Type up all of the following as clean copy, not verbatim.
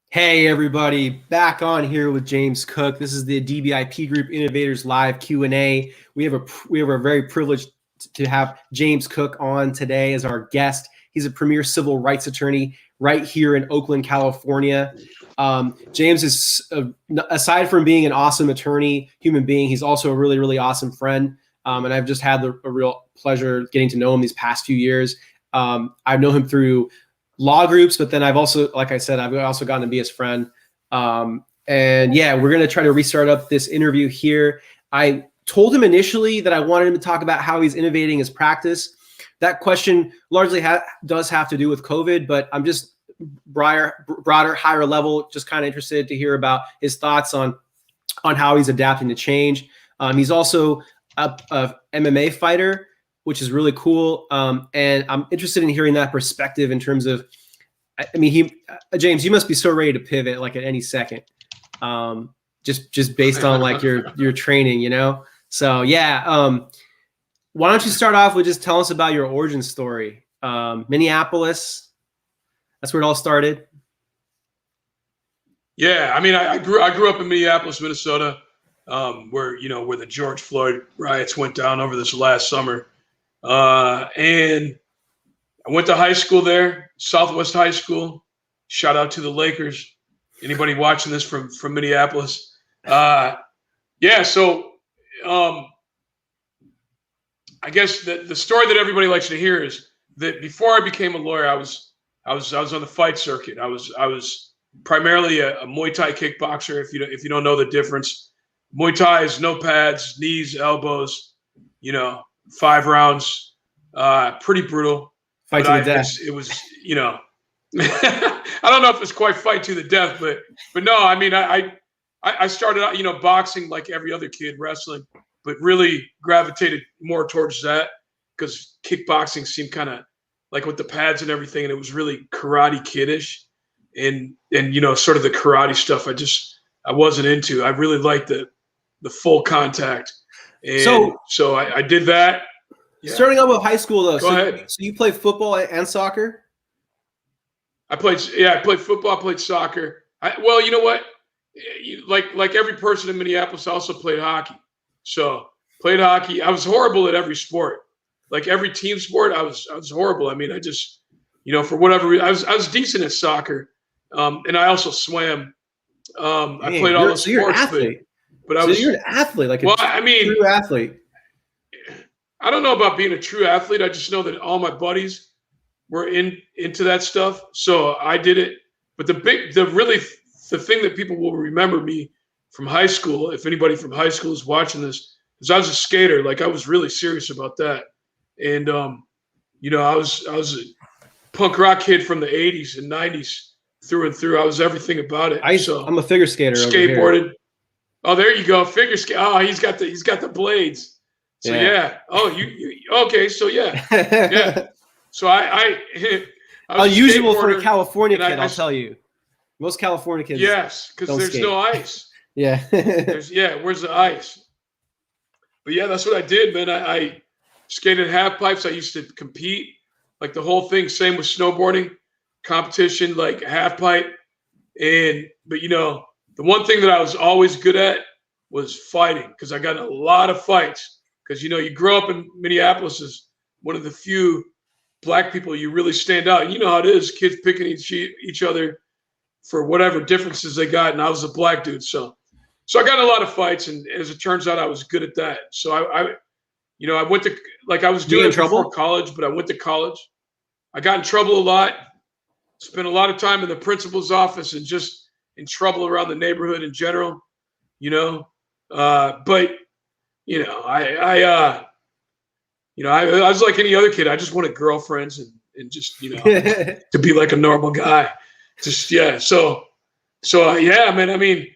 Hey everybody, back on here with James Cook. This is the Adibi IP Group Innovators Live Q&A. We have a very privileged to have James Cook on today as our guest. He's a premier civil rights attorney right here in Oakland, California. James is, aside from being an awesome attorney, human being, he's also a really, really awesome friend. And I've just had a real pleasure getting to know him these past few years. I've known him through law groups, but then I've also, like I said, I've also gotten to be his friend. And yeah, we're going to try to restart up this interview here. I told him initially that I wanted him to talk about how he's innovating his practice. That question largely does have to do with COVID, but I'm just broader, higher level, just kind of interested to hear about his thoughts on how he's adapting to change. He's also a MMA fighter, which is really cool. And I'm interested in hearing that perspective in terms of, I mean, James, you must be so ready to pivot like at any second, just based on like your training, you know? So yeah. Why don't you start off with just tell us about your origin story? Minneapolis, that's where it all started. Yeah. I mean, I grew up in Minneapolis, Minnesota, where the George Floyd riots went down over this last summer. And I went to high school there, Southwest High School. Shout out to the Lakers. Anybody watching this from Minneapolis? Yeah. So, I guess the story that everybody likes to hear is that before I became a lawyer, I was on the fight circuit. I was primarily a Muay Thai kickboxer. If you don't know the difference, Muay Thai is no pads, knees, elbows, 5 rounds, pretty brutal. Fight to the death. It was, I don't know if it's quite fight to the death, but no, I mean, I started out, boxing like every other kid, wrestling, but really gravitated more towards that because kickboxing seemed kind of like with the pads and everything. And it was really Karate kiddish and sort of the karate stuff. I wasn't into. I really liked the full contact. And so I did that. Yeah. Starting out with high school, though. Go ahead. So you played football and soccer? I played football, I played soccer. Well, you know what? Like every person in Minneapolis, I also played hockey. So played hockey. I was horrible at every sport. Like every team sport, I was horrible. I mean, I just, for whatever reason, I was decent at soccer. And I also swam. I played all those sports. You're an athlete. But you're an athlete, like true athlete. I don't know about being a true athlete. I just know that all my buddies were into that stuff. So I did it. But the thing that people will remember me from high school, if anybody from high school is watching this, is I was a skater. Like I was really serious about that. And, I was a punk rock kid from the 80s and 90s through and through. I was everything about it. I'm a figure skater. Skateboarded. Oh, there you go. Figure skate. Oh, he's got the blades. So yeah. Oh, you okay? So yeah, yeah. So I was unusual for a California kid. I'll tell you, most California kids. Yes, because there's no ice. Yeah. Where's the ice? But yeah, that's what I did, man. I skated half pipes. I used to compete, like the whole thing. Same with snowboarding, competition, like half pipe. But the one thing that I was always good at was fighting because I got in a lot of fights. Because, you grow up in Minneapolis as one of the few black people, you really stand out. And you know how it is, kids picking each other for whatever differences they got. And I was a black dude. So I got in a lot of fights. And as it turns out, I was good at that. So I went to, like I was doing it before college, but I went to college. I got in trouble a lot, spent a lot of time in the principal's office and just in trouble around the neighborhood in general, but I was like any other kid. I just wanted girlfriends and just, to be like a normal guy. Just, yeah. So yeah, man, I mean,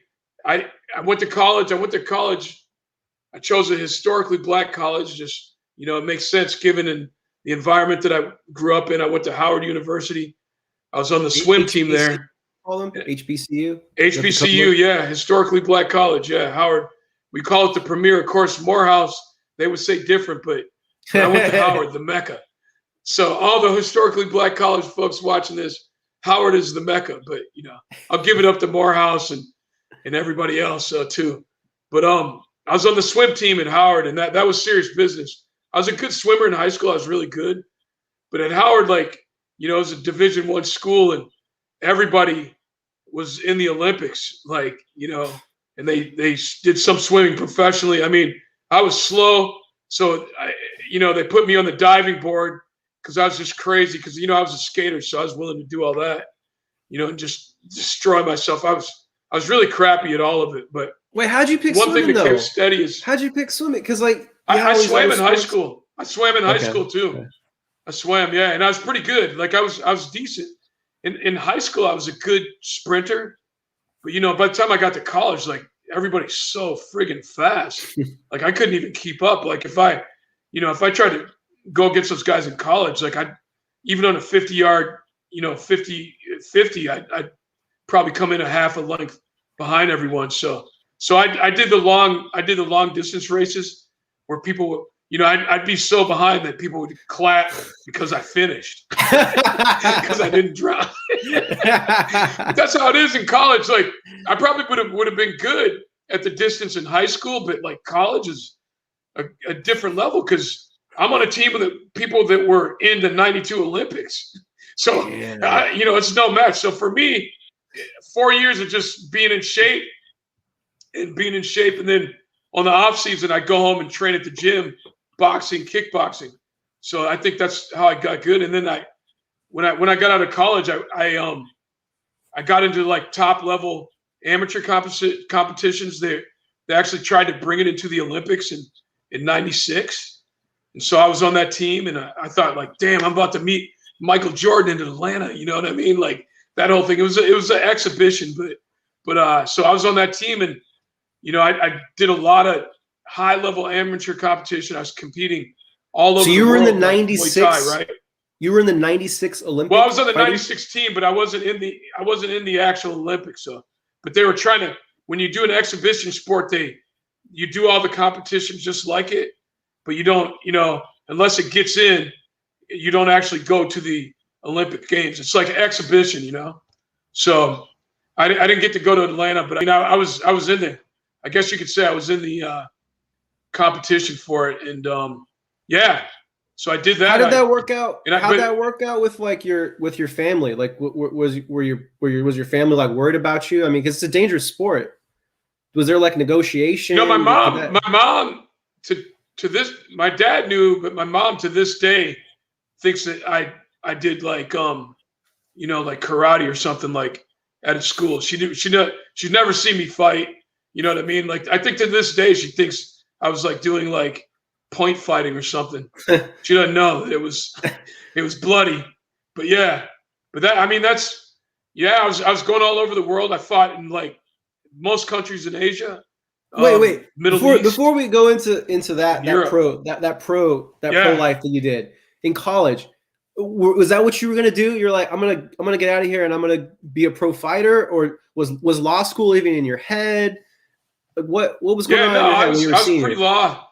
I went to college. I chose a historically black college. Just, it makes sense given the environment that I grew up in. I went to Howard University. I was on the swim team there. Call them HBCU? HBCU, yeah. Historically black college. Yeah. Howard. We call it the premier. Of course, Morehouse, they would say different, but I went to Howard, the Mecca. So all the historically black college folks watching this, Howard is the Mecca, but I'll give it up to Morehouse and everybody else too. But I was on the swim team at Howard, and that was serious business. I was a good swimmer in high school. I was really good, but at Howard, like it was a Division I school, and everybody was in the Olympics, like and they did some swimming professionally. I mean, I was slow, so they put me on the diving board because I was just crazy. Because I was a skater, so I was willing to do all that, and just destroy myself. I was really crappy at all of it. But wait, how'd you pick one swimming, thing that though? kept steady is how'd you pick swimming? Because like I swam in high school. I swam in high school too. Okay. I swam, yeah, and I was pretty good. Like I was decent. In high school, I was a good sprinter, but by the time I got to college, like everybody's so friggin' fast. Like I couldn't even keep up. Like if I tried to go against those guys in college, like even on a 50-yard, 50, I'd probably come in a half a length behind everyone. So I did the long distance races where people, I'd be so behind that people would clap because I finished because I didn't drown. That's how it is in college. Like I probably would have been good at the distance in high school, but like college is a different level because I'm on a team with the people that were in the '92 Olympics. So it's no match. So for me, 4 years of just being in shape, and then on the off season, I go home and train at the gym, boxing, kickboxing. So I think that's how I got good. And then when I got out of college, I got into like top level amateur competitions. They actually tried to bring it into the Olympics in '96, and so I was on that team. And I thought like, damn, I'm about to meet Michael Jordan in Atlanta. You know what I mean? Like that whole thing. It was an exhibition, but so I was on that team, and I did a lot of high level amateur competition. I was competing all over. So you were in the '96, right? You were in the '96 Olympics. Well, I was on the '96 team, but I wasn't in the actual Olympics. So, but they were trying to. When you do an exhibition sport, you do all the competitions just like it, but you don't. Unless it gets in, you don't actually go to the Olympic Games. It's like an exhibition, So I didn't get to go to Atlanta, but I was in there. I guess you could say I was in the competition for it, and so I did that. How did that work out? How did that work out with like your family? Like, was your family like worried about you? I mean, because it's a dangerous sport. Was there like negotiation? My mom to this, my dad knew, but my mom to this day thinks that I did like like karate or something like at a school. She'd never seen me fight. You know what I mean? Like I think to this day she thinks I was like doing like point fighting or something. She doesn't know that it was bloody. But that's I was going all over the world. I fought in like most countries in Asia. Wait, Middle East. Before we go into that pro Yeah. life that you did in college, was that what you were gonna do? You're like, I'm gonna get out of here and I'm gonna be a pro fighter, or was law school even in your head? Like, what was going on in your head when you were I was senior? pre-law.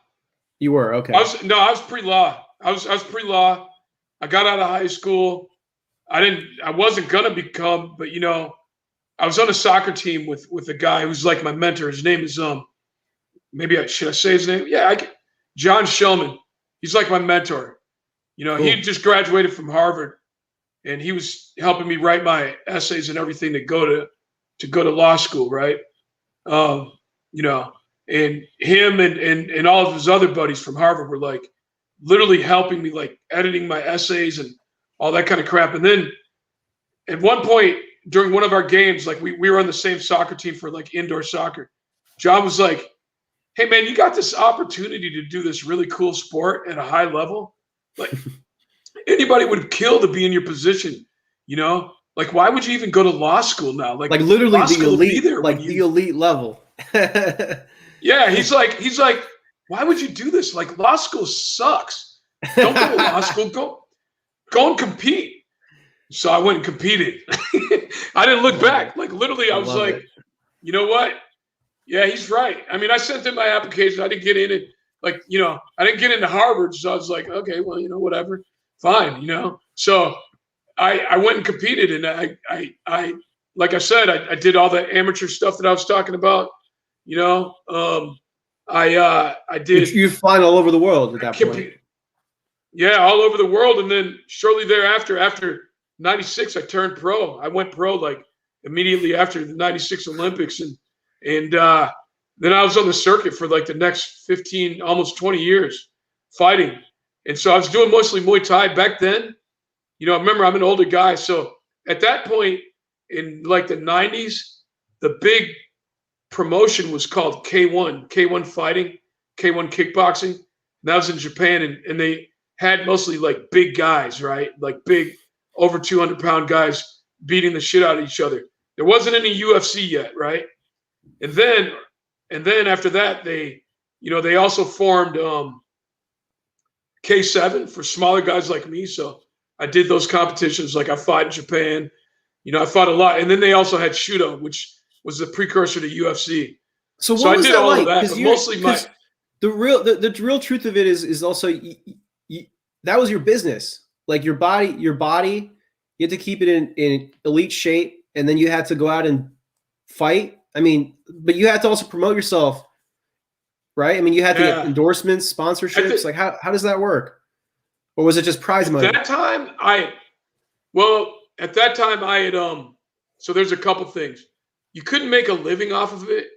You were okay. I was pre-law. I was pre-law. I got out of high school. I wasn't gonna become, but I was on a soccer team with a guy who's like my mentor. His name is should I say his name? Yeah, John Shulman. He's like my mentor. Cool. He had just graduated from Harvard, and he was helping me write my essays and everything to go to law school, right? And him and all of his other buddies from Harvard were like literally helping me, like editing my essays and all that kind of crap. And then at one point during one of our games, like we were on the same soccer team for like indoor soccer. John was like, "Hey man, you got this opportunity to do this really cool sport at a high level. Like anybody would kill to be in your position, Like why would you even go to law school now? Like literally the elite, the elite level." Yeah, he's like, why would you do this? Like law school sucks. Don't go to law school. Go and compete. So I went and competed. I didn't look back. Like literally, I was like, you know what? Yeah, he's right. I mean, I sent in my application. I didn't get in it. Like, I didn't get into Harvard. So I was like, okay, well, whatever. fine, you know. So I went and competed, and I like I said, I did all the amateur stuff that I was talking about, you know. I did. You're flying all over the world at that point. Yeah, all over the world, and then shortly thereafter, after '96, I turned pro. I went pro like immediately after the '96 Olympics, and then I was on the circuit for like the next 15, almost 20 years fighting. And so I was doing mostly Muay Thai back then. You know, remember I'm an older guy. So at that point in like the 90s, the big promotion was called K1 fighting, K1 kickboxing. And that was in Japan. And they had mostly like big guys, right? Like big over 200-pound guys beating the shit out of each other. There wasn't any UFC yet, right? And then after that, they also formed K7 for smaller guys like me. So I did those competitions. Like I fought in Japan, you know, I fought a lot. And then they also had Shudo, which was the precursor to UFC. So what was I did that all like? of that, but mostly the real truth of it is also that was your business. Like your body, you had to keep it in elite shape, and then you had to go out and fight. I mean, but you had to also promote yourself, right? I mean, you had to get endorsements, sponsorships. Like how does that work? Or was it just prize money? At that time, I had so there's a couple things. You couldn't make a living off of it,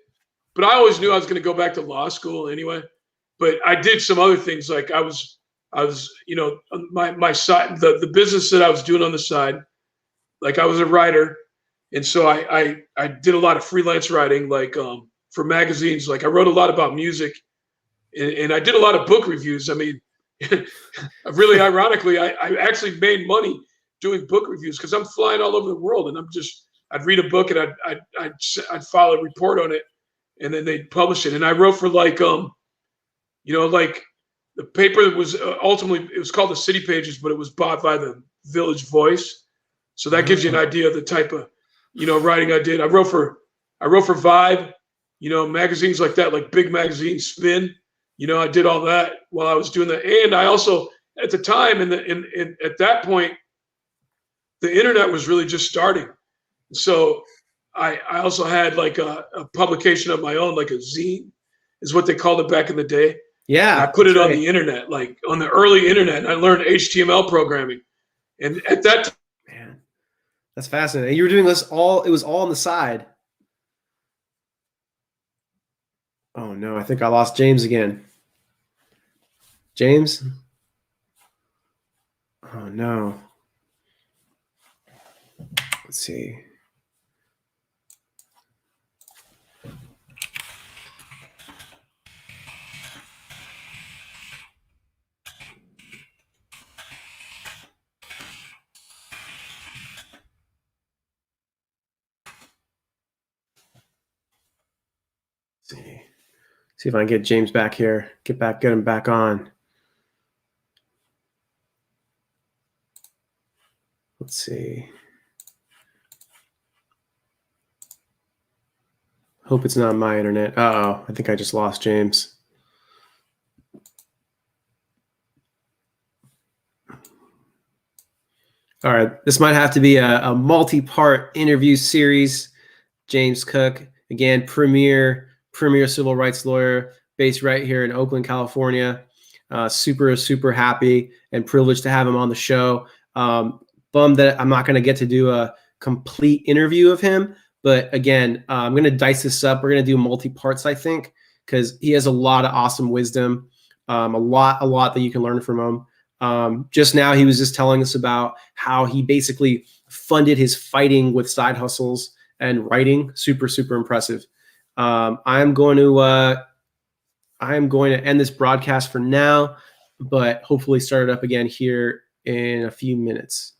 but I always knew I was going to go back to law school anyway. But I did some other things, like I was, you know, my side, the business that I was doing on the side, like I was a writer. And so I did a lot of freelance writing, like for magazines. Like I wrote a lot about music, and I did a lot of book reviews. I mean, really ironically, I actually made money doing book reviews because I'm flying all over the world, and I'd read a book and I'd file a report on it, and then they'd publish it. And I wrote for like you know, like the paper was ultimately, it was called the City Pages, but it was bought by the Village Voice. So that gives you an idea of the type of, you know, writing I did. I wrote for Vibe, you know, magazines like that, like big magazines, Spin. You know, I did all that while I was doing that. And I also, at the time, at that point, the internet was really just starting. So I also had like a publication of my own, like a zine is what they called it back in the day. Yeah. And I put it on the internet, like on the early internet, and I learned HTML programming. And at that time, man, that's fascinating. And you were doing this it was all on the side. Oh no, I think I lost James again. James? Oh no. Let's see. See if I can get James back here. Get him back on. Let's see. Hope it's not my internet. Uh-oh, I think I just lost James. All right, this might have to be a multi-part interview series. James Cook, again, premier civil rights lawyer based right here in Oakland, California. Super happy and privileged to have him on the show. Bummed that I'm not going to get to do a complete interview of him, but again, I'm going to dice this up. We're going to do multi-parts, I think, because he has a lot of awesome wisdom, a lot that you can learn from him. Just now, he was just telling us about how he basically funded his fighting with side hustles and writing. Super impressive. I am going to end this broadcast for now, but hopefully start it up again here in a few minutes.